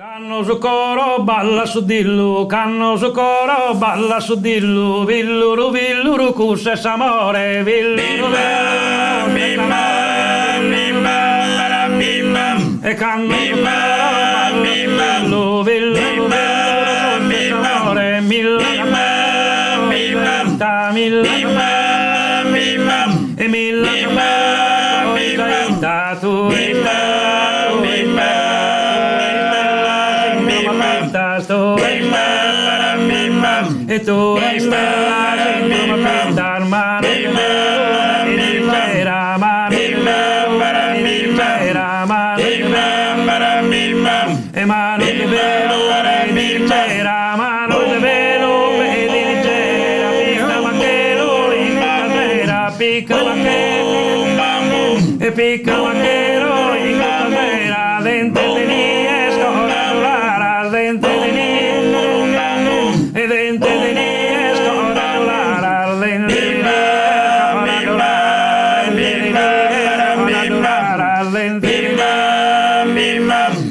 Canno su coro, balla su dillu, canno su coro, balla su dillu, villuru villuru cusse s'amore, villuru e canno su coro, balla su dillu, villuru cusse s'amore, mille e mille tu e tu dar mano era mano era mano e mano che velo era mano che velo vedi leggera picca vaquero in carrera picca vaquero e picca vaquero in carrera dente de nies corar dente de nies e dente de nies corar dente de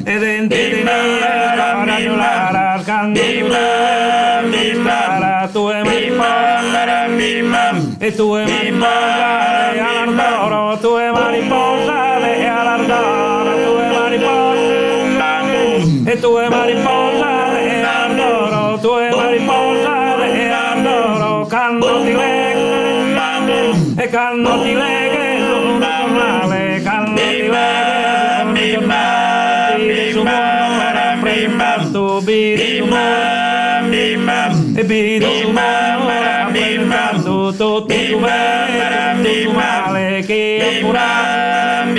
e dente de nies corar tu e mariposa e tu e mariposa e all'ardoro tu e mariposa e all'ardoro tu e mariposa e tu e mariposa e all'ardoro tu e mariposa e all'ardoro canno ti leghe e canno ti leghe sul giornale canno ti leghe sul giornale su mondo tu biri su mondo e biri su mondo tutti su male chi ha furato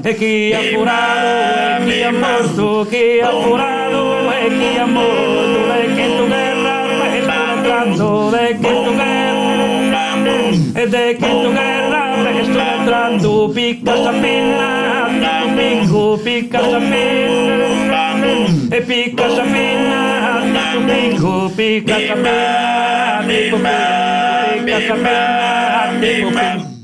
e chi ha furato e chi ha morto chi ha furato e chi ha morto e che tu guerra sto entrando e che tu guerra ed è che tu guerra sto entrando picca sapina picca sapina e picca sapina picca sapina picca sapina